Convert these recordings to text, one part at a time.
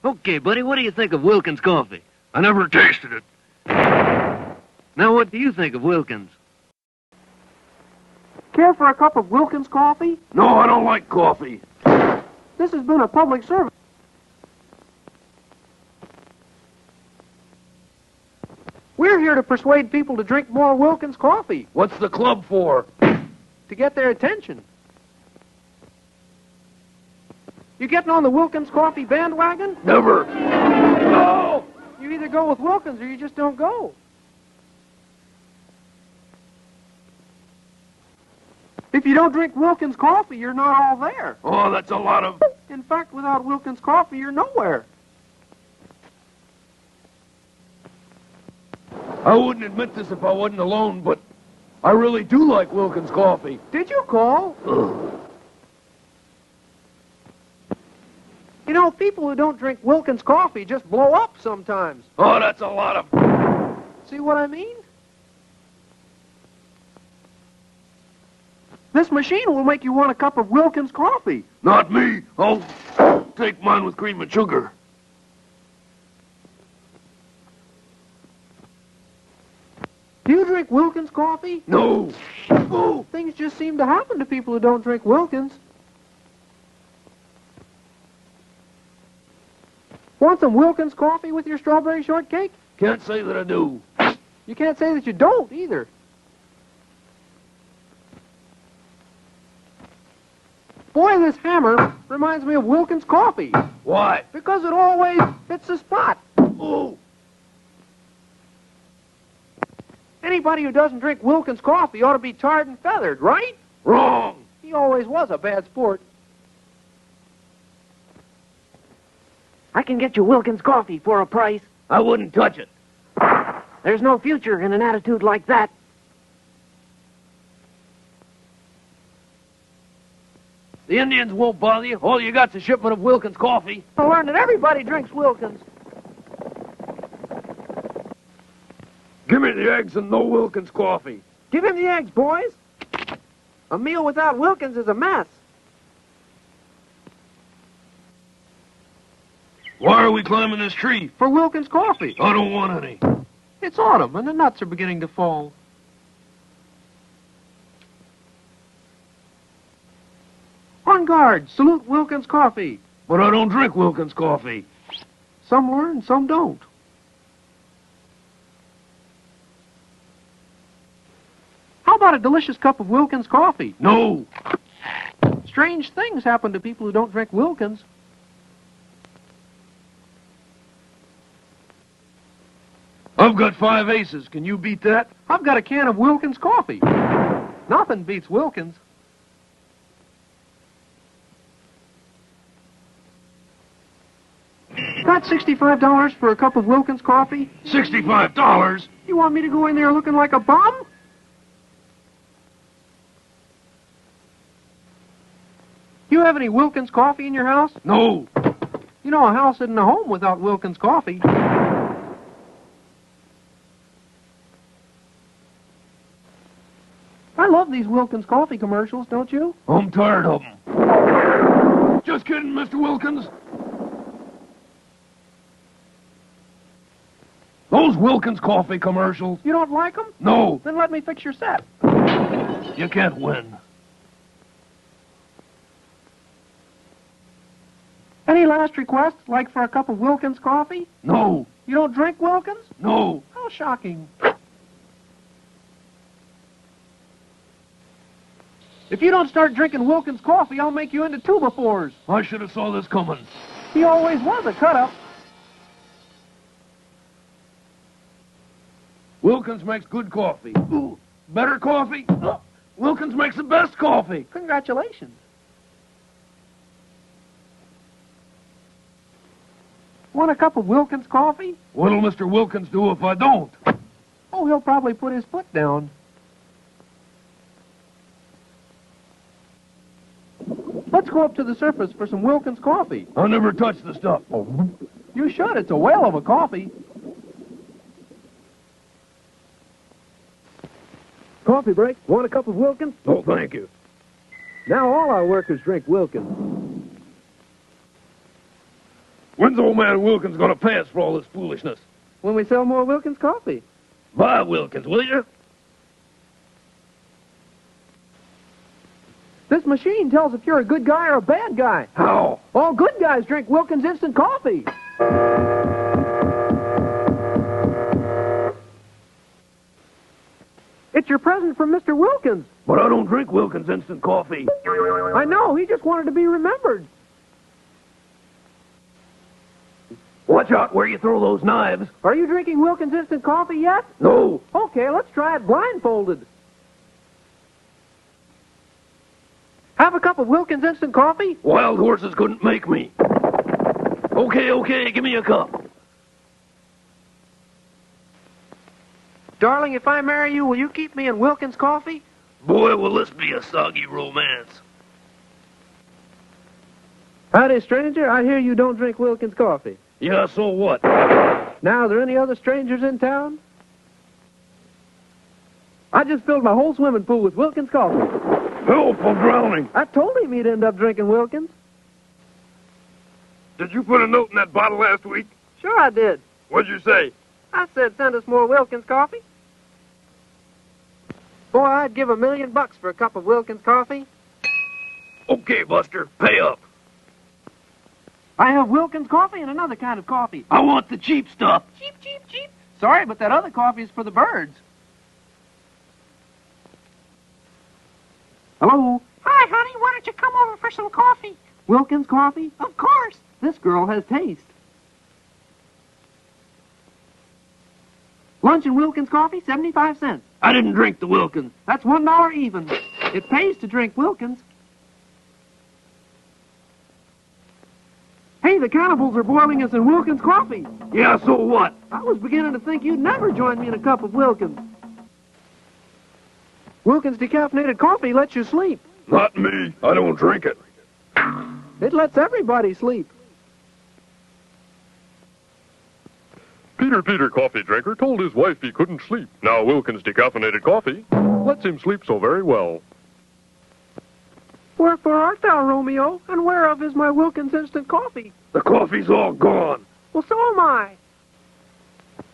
Okay, buddy, what do you think of Wilkins Coffee? I never tasted it. Now, what do you think of Wilkins? Care for a cup of Wilkins coffee? No, I don't like coffee. This has been a public service. We're here to persuade people to drink more Wilkins coffee, What's the club for? to get their attention. You getting on the Wilkins coffee bandwagon? Never. No! You either go with Wilkins or you just don't go. If you don't drink Wilkins coffee, you're not all there. Oh, that's a lot of... In fact, without Wilkins coffee, you're nowhere. I wouldn't admit this if I wasn't alone, but I really do like Wilkins coffee. Did you call? Ugh. You know, people who don't drink Wilkins coffee just blow up sometimes. Oh, that's a lot of... See what I mean? This machine will make you want a cup of Wilkins coffee. Not me. I'll take mine with cream and sugar. Do you drink Wilkins coffee? No. Oh, things just seem to happen to people who don't drink Wilkins. Want some Wilkins coffee with your strawberry shortcake? Can't say that I do. You can't say that you don't, either. Boy, this hammer reminds me of Wilkins coffee. Why? Because it always hits the spot. Oh. Anybody who doesn't drink Wilkins coffee ought to be tarred and feathered, right? Wrong. He always was a bad sport. I can get you Wilkins Coffee for a price. I wouldn't touch it. There's no future in an attitude like that. The Indians won't bother you. All you got's a shipment of Wilkins coffee. I learned that everybody drinks Wilkins. Give me the eggs and no Wilkins coffee. Give him the eggs, boys. A meal without Wilkins is a mess. Why are we climbing this tree? For Wilkins coffee. I don't want any. It's autumn and the nuts are beginning to fall. On guard, salute Wilkins coffee. But I don't drink Wilkins coffee. Some learn, some don't. How about a delicious cup of Wilkins coffee? No. Strange things happen to people who don't drink Wilkins. I've got 5 aces. Can you beat that? I've got a can of Wilkins coffee. Nothing beats Wilkins. Got $65 for a cup of Wilkins coffee? $65? You want me to go in there looking like a bum? You have any Wilkins coffee in your house? No. You know, a house isn't a home without Wilkins coffee. I love these Wilkins coffee commercials, don't you? I'm tired of them. Just kidding, Mr. Wilkins. Those Wilkins coffee commercials. You don't like them? No. Then let me fix your set. You can't win. Any last request, like for a cup of Wilkins coffee? No. You don't drink Wilkins? No. How shocking. If you don't start drinking Wilkins coffee, I'll make you into two-by-fours. I should have saw this coming. He always was a cut-up. Wilkins makes good coffee. Ooh, better coffee? Wilkins makes the best coffee. Congratulations. Want a cup of Wilkins coffee? What'll Mr. Wilkins do if I don't? Oh, he'll probably put his foot down. Let's go up to the surface for some Wilkins coffee. I'll never touch the stuff. You should. It's a whale of a coffee. Coffee break. Want a cup of Wilkins? No, thank you. Now all our workers drink Wilkins. When's old man Wilkins gonna pay us for all this foolishness? When we sell more Wilkins Coffee. Buy Wilkins, will you? This machine tells if you're a good guy or a bad guy. How? All good guys drink Wilkins Instant Coffee. It's your present from Mr. Wilkins. But I don't drink Wilkins Instant Coffee. I know, he just wanted to be remembered. Watch out where you throw those knives. Are you drinking Wilkins Instant Coffee yet? No. Okay, let's try it blindfolded. Have a cup of Wilkins Instant Coffee? Wild horses couldn't make me. Okay, give me a cup. Darling, if I marry you, will you keep me in Wilkins Coffee? Boy, will this be a soggy romance. Howdy, stranger. I hear you don't drink Wilkins Coffee. Yeah, so what? Now, are there any other strangers in town? I just filled my whole swimming pool with Wilkins Coffee. Help, I'm drowning. I told him he'd end up drinking Wilkins. Did you put a note in that bottle last week? Sure I did. What'd you say? I said send us more Wilkins Coffee. Boy, I'd give $1 million for a cup of Wilkins Coffee. Okay, Buster, pay up. I have Wilkins Coffee and another kind of coffee. I want the cheap stuff. Cheap. Sorry, but that other coffee is for the birds. Hello? Hi, honey. Why don't you come over for some coffee? Wilkins Coffee? Of course. This girl has taste. Lunch and Wilkins Coffee, 75 cents. I didn't drink the Wilkins. That's $1 even. It pays to drink Wilkins. Hey, the cannibals are boiling us in Wilkins Coffee. Yeah, so what? I was beginning to think you'd never join me in a cup of Wilkins. Wilkins decaffeinated coffee lets you sleep. Not me. I don't drink it. It lets everybody sleep. Peter, coffee drinker, told his wife he couldn't sleep. Now Wilkins decaffeinated coffee lets him sleep so very well. Wherefore art thou, Romeo, and whereof is my Wilkins Instant Coffee? The coffee's all gone. Well, so am I.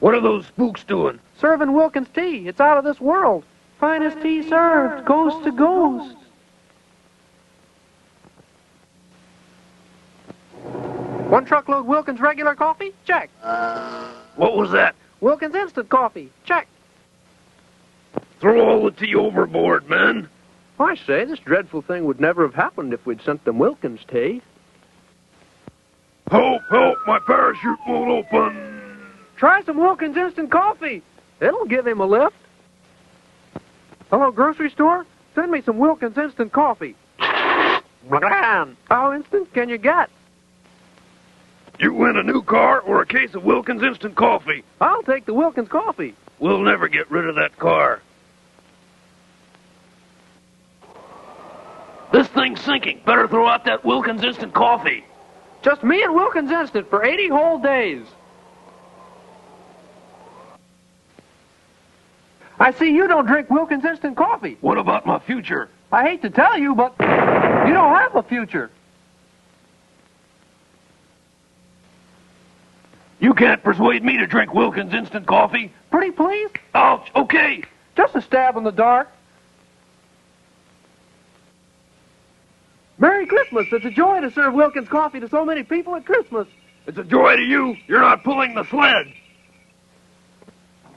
What are those spooks doing? Serving Wilkins tea. It's out of this world. Finest tea served, ghost to ghost. One truckload Wilkins regular coffee? Check. What was that? Wilkins Instant Coffee? Check. Throw all the tea overboard, man. I say, this dreadful thing would never have happened if we'd sent them Wilkins tea. Help, my parachute won't open. Try some Wilkins Instant Coffee. It'll give him a lift. Hello, grocery store? Send me some Wilkins Instant Coffee. How instant can you get? You win a new car or a case of Wilkins Instant Coffee. I'll take the Wilkins Coffee. We'll never get rid of that car. This thing's sinking. Better throw out that Wilkins Instant Coffee. Just me and Wilkins Instant for 80 whole days. I see you don't drink Wilkins Instant Coffee. What about my future? I hate to tell you, but you don't have a future. You can't persuade me to drink Wilkins Instant Coffee. Pretty please? Ouch, okay. Just a stab in the dark. Merry Christmas. It's a joy to serve Wilkins Coffee to so many people at Christmas. It's a joy to you. You're not pulling the sled.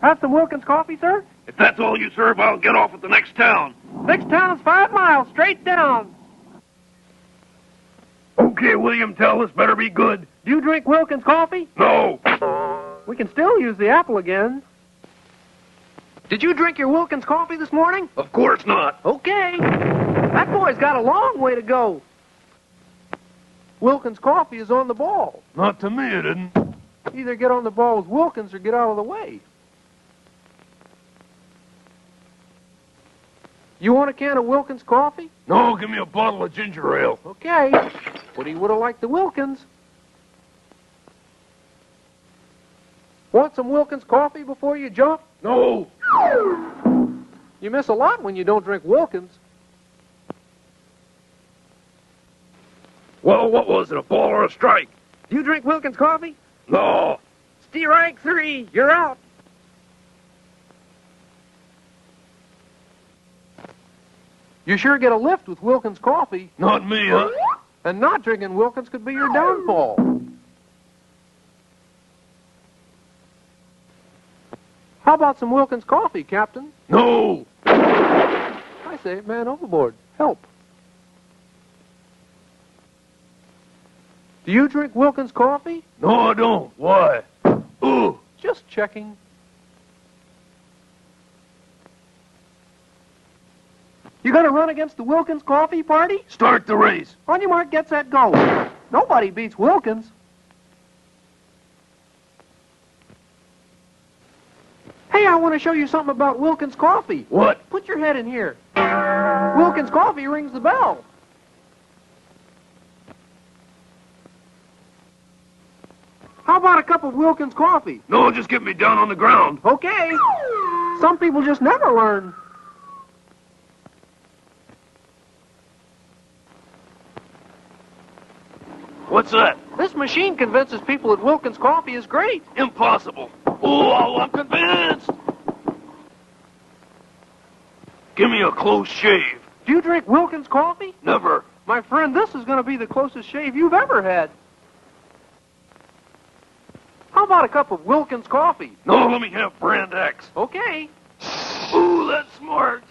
Have some Wilkins Coffee, sir? If that's all you serve, I'll get off at the next town. Next town is 5 miles, straight down. Okay, William, tell us better be good. Do you drink Wilkins Coffee? No. We can still use the apple again. Did you drink your Wilkins Coffee this morning? Of course not. Okay. That boy's got a long way to go. Wilkins Coffee is on the ball. Not to me, it isn't. Either get on the ball with Wilkins or get out of the way. You want a can of Wilkins Coffee? No, give me a bottle of ginger ale. Okay. But he would have liked the Wilkins. Want some Wilkins Coffee before you jump? No. You miss a lot when you don't drink Wilkins. Well, what was it, a ball or a strike? Do you drink Wilkins Coffee? No. Strike 3. You're out. You sure get a lift with Wilkins Coffee. Not me, huh? And not drinking Wilkins could be your downfall. How about some Wilkins Coffee, Captain? No. I say, man overboard. Help. Do you drink Wilkins Coffee? No, I don't. Why? Ooh. Just checking. You gonna run against the Wilkins Coffee party? Start the race. On your mark, get set, go. Nobody beats Wilkins. Hey, I want to show you something about Wilkins Coffee. What? Put your head in here. Wilkins Coffee rings the bell. How about a cup of Wilkins Coffee? No, just get me down on the ground. Okay. Some people just never learn. What's that? This machine convinces people that Wilkins Coffee is great. Impossible. Oh, I'm convinced. Give me a close shave. Do you drink Wilkins Coffee? Never. My friend, this is going to be the closest shave you've ever had. How about a cup of Wilkins Coffee? No, let me have brand X. Okay. Ooh, that's smart.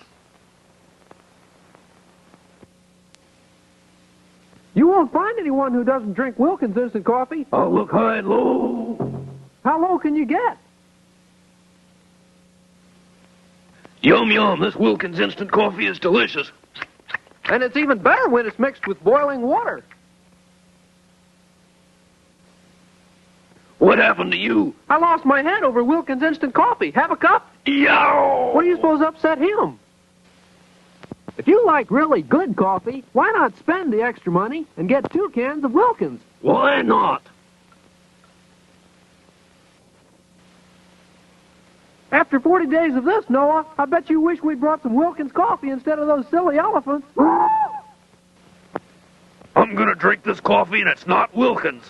You won't find anyone who doesn't drink Wilkins instant coffee. I'll look high and low. How low can you get? Yum, yum. This Wilkins instant coffee is delicious. And it's even better when it's mixed with boiling water. What happened to you? I lost my head over Wilkins instant coffee. Have a cup? Yow! What do you suppose upset him? If you like really good coffee, why not spend the extra money and get 2 cans of Wilkins? Why not? After 40 days of this, Noah, I bet you wish we'd brought some Wilkins coffee instead of those silly elephants. I'm gonna drink this coffee and it's not Wilkins.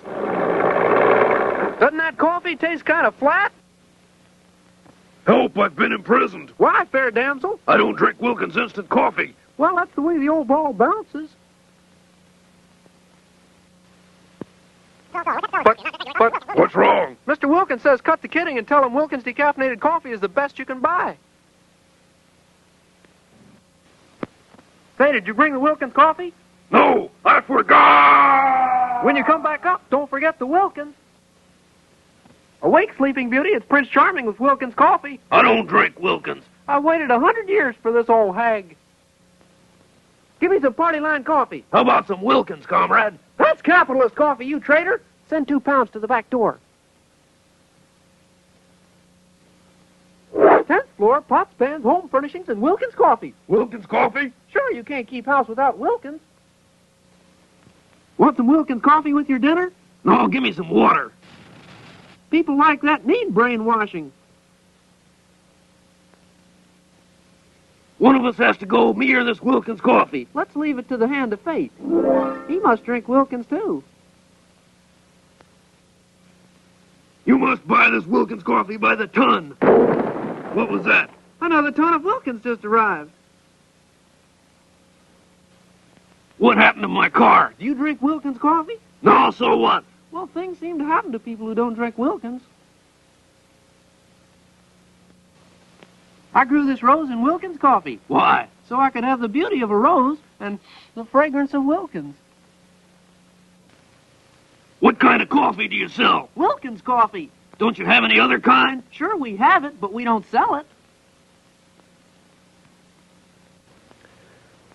Doesn't that coffee taste kind of flat? Help, I've been imprisoned. Why, fair damsel? I don't drink Wilkins instant coffee. Well, that's the way the old ball bounces. But, What's wrong? Mr. Wilkins says cut the kidding and tell him Wilkins decaffeinated coffee is the best you can buy. Say, did you bring the Wilkins coffee? No, I forgot! When you come back up, don't forget the Wilkins. Awake, Sleeping Beauty, it's Prince Charming with Wilkins Coffee. I don't drink Wilkins. I waited 100 years for this old hag. Give me some Party Line coffee. How about some Wilkins, comrade? That's capitalist coffee, you traitor. Send 2 pounds to the back door. 10th floor, pots, pans, home furnishings, and Wilkins Coffee. Wilkins coffee? Sure, you can't keep house without Wilkins. Want some Wilkins coffee with your dinner? No, give me some water. People like that need brainwashing. One of us has to go, me or this Wilkins coffee. Let's leave it to the hand of fate. He must drink Wilkins, too. You must buy this Wilkins coffee by the ton. What was that? Another ton of Wilkins just arrived. What happened to my car? Do you drink Wilkins coffee? No, so what? Well, things seem to happen to people who don't drink Wilkins. I grew this rose in Wilkins coffee. Why? So I could have the beauty of a rose and the fragrance of Wilkins. What kind of coffee do you sell? Wilkins coffee. Don't you have any other kind? Sure, we have it, but we don't sell it.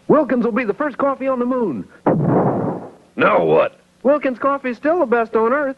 Wilkins will be the first coffee on the moon. Now what? Wilkins coffee is still the best on earth.